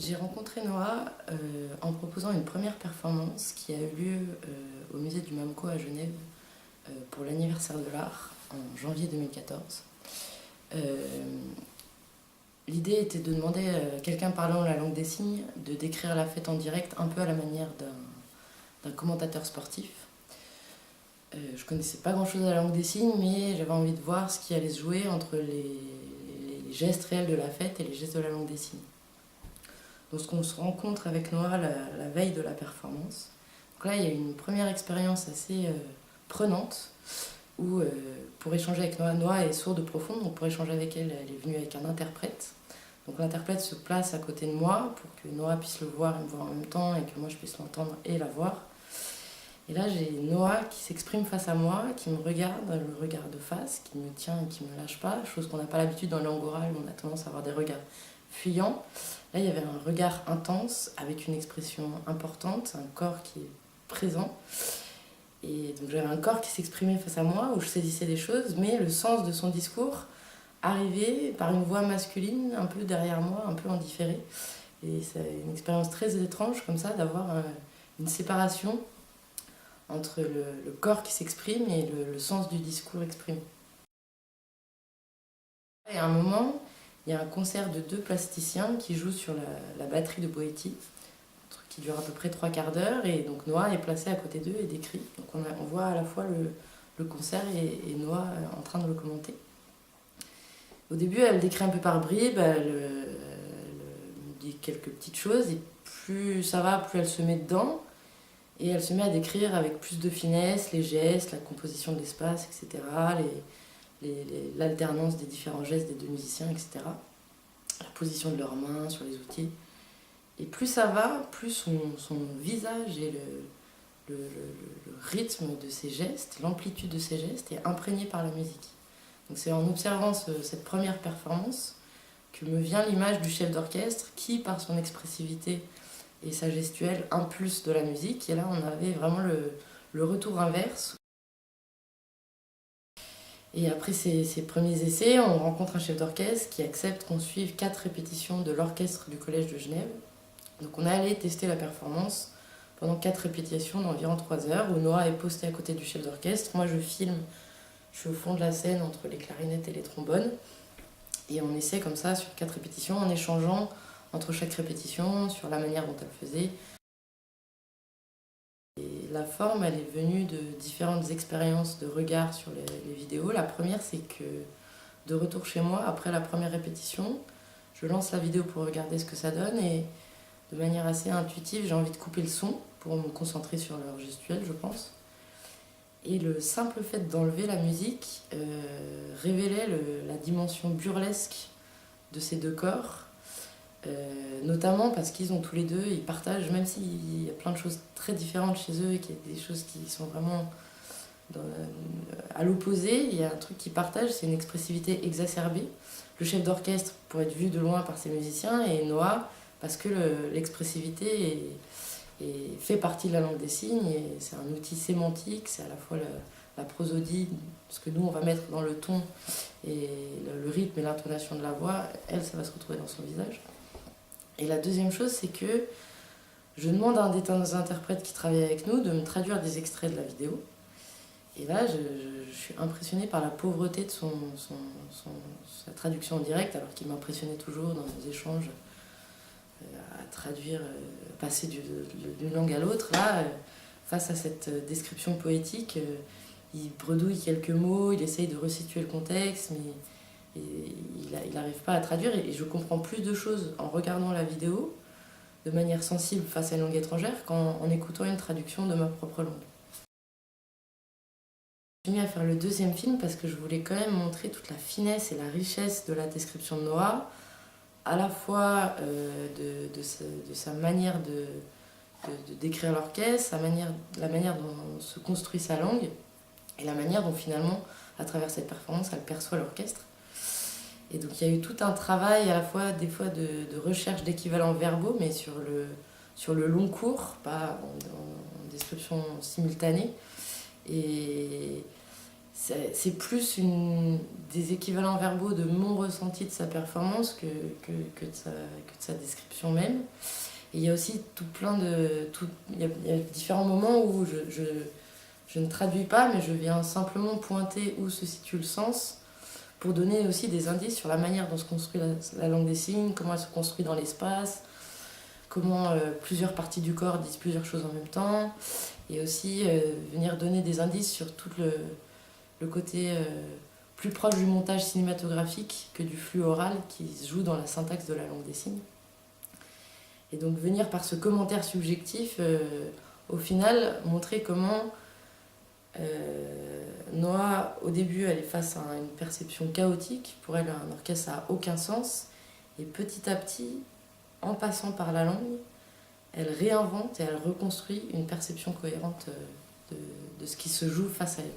J'ai rencontré Noah en proposant une première performance qui a eu lieu au musée du Mamco à Genève pour l'anniversaire de l'art en janvier 2014. L'idée était de demander à quelqu'un parlant la langue des signes de décrire la fête en direct un peu à la manière d'un commentateur sportif. Je connaissais pas grand chose à la langue des signes, mais j'avais envie de voir ce qui allait se jouer entre les gestes réels de la fête et les gestes de la langue des signes. Donc on se rencontre avec Noah la veille de la performance. Donc là, il y a eu une première expérience assez prenante où pour échanger avec Noah, Noah est sourde profonde, donc pour échanger avec elle, elle est venue avec un interprète. Donc l'interprète se place à côté de moi pour que Noah puisse le voir et me voir en même temps et que moi je puisse l'entendre et la voir. Et là, j'ai Noah qui s'exprime face à moi, qui me regarde, le regard de face, qui me tient et qui ne me lâche pas, chose qu'on n'a pas l'habitude dans la langue orale, où on a tendance à avoir des regards fuyants. Là, il y avait un regard intense, avec une expression importante, un corps qui est présent. Et donc j'avais un corps qui s'exprimait face à moi, où je saisissais des choses, mais le sens de son discours arrivait par une voix masculine, un peu derrière moi, un peu en différé. Et c'est une expérience très étrange, comme ça, d'avoir une séparation entre le corps qui s'exprime et le sens du discours exprimé. Et à un moment, il y a un concert de 2 plasticiens qui jouent sur la batterie de Boetti, qui dure à peu près 3/4 d'heure, et donc Noah est placé à côté d'eux et décrit. Donc on voit à la fois le concert et Noah en train de le commenter. Au début, elle décrit un peu par bribes, elle dit quelques petites choses, et plus ça va, plus elle se met dedans. Et elle se met à décrire avec plus de finesse les gestes, la composition de l'espace, etc., l'alternance des différents gestes des 2 musiciens, etc., la position de leurs mains sur les outils. Et plus ça va, plus son visage et le rythme de ses gestes, l'amplitude de ses gestes est imprégné par la musique. Donc c'est en observant cette première performance que me vient l'image du chef d'orchestre qui, par son expressivité et sa gestuelle, impulse de la musique. Et là, on avait vraiment le retour inverse. Et après ces premiers essais, on rencontre un chef d'orchestre qui accepte qu'on suive 4 répétitions de l'orchestre du Collège de Genève. Donc on est allé tester la performance pendant 4 répétitions d'environ 3 heures, où Noah est posté à côté du chef d'orchestre. Moi, je filme, je suis au fond de la scène entre les clarinettes et les trombones. Et on essaie comme ça sur 4 répétitions, en échangeant entre chaque répétition sur la manière dont elle faisait. Et la forme, elle est venue de différentes expériences de regard sur les vidéos. La première, c'est que de retour chez moi, après la première répétition, je lance la vidéo pour regarder ce que ça donne, et de manière assez intuitive, j'ai envie de couper le son pour me concentrer sur leur gestuelle, je pense. Et le simple fait d'enlever la musique révélait la dimension burlesque de ces 2 corps, notamment parce qu'ils ont tous les deux, ils partagent, même s'il y a plein de choses très différentes chez eux et qu'il y a des choses qui sont vraiment à l'opposé, il y a un truc qu'ils partagent, c'est une expressivité exacerbée. Le chef d'orchestre pour être vu de loin par ses musiciens, et Noah parce que l'expressivité fait partie de la langue des signes, et c'est un outil sémantique, c'est à la fois la prosodie, ce que nous on va mettre dans le ton, et le rythme et l'intonation de la voix, elle, ça va se retrouver dans son visage. Et la deuxième chose, c'est que je demande à un des interprètes qui travaille avec nous de me traduire des extraits de la vidéo. Et là, je suis impressionnée par la pauvreté de sa traduction en direct, alors qu'il m'impressionnait toujours dans nos échanges à traduire, passer d'une langue à l'autre. Là, face à cette description poétique, il bredouille quelques mots, il essaye de resituer le contexte, mais il n'arrive pas à traduire. Et je comprends plus de choses en regardant la vidéo de manière sensible face à une langue étrangère qu'en écoutant une traduction de ma propre langue. J'ai mis à faire le 2e film parce que je voulais quand même montrer toute la finesse et la richesse de la description de Noah, à la fois de sa manière de décrire l'orchestre, la manière dont se construit sa langue, et la manière dont finalement, à travers cette performance, elle perçoit l'orchestre. Et donc il y a eu tout un travail à la fois, des fois, de recherche d'équivalents verbaux, mais sur le long cours, pas en description simultanée. Et c'est plus des équivalents verbaux de mon ressenti de sa performance que de sa description même. Et il y a aussi il y a différents moments où je ne traduis pas, mais je viens simplement pointer où se situe le sens pour donner aussi des indices sur la manière dont se construit la langue des signes, comment elle se construit dans l'espace, comment plusieurs parties du corps disent plusieurs choses en même temps, et aussi venir donner des indices sur tout le côté plus proche du montage cinématographique que du flux oral qui se joue dans la syntaxe de la langue des signes. Et donc venir par ce commentaire subjectif, au final, montrer comment Noa, au début, elle est face à une perception chaotique. Pour elle, un orchestre, ça n'a aucun sens. Et petit à petit, en passant par la langue, elle réinvente et elle reconstruit une perception cohérente de ce qui se joue face à elle.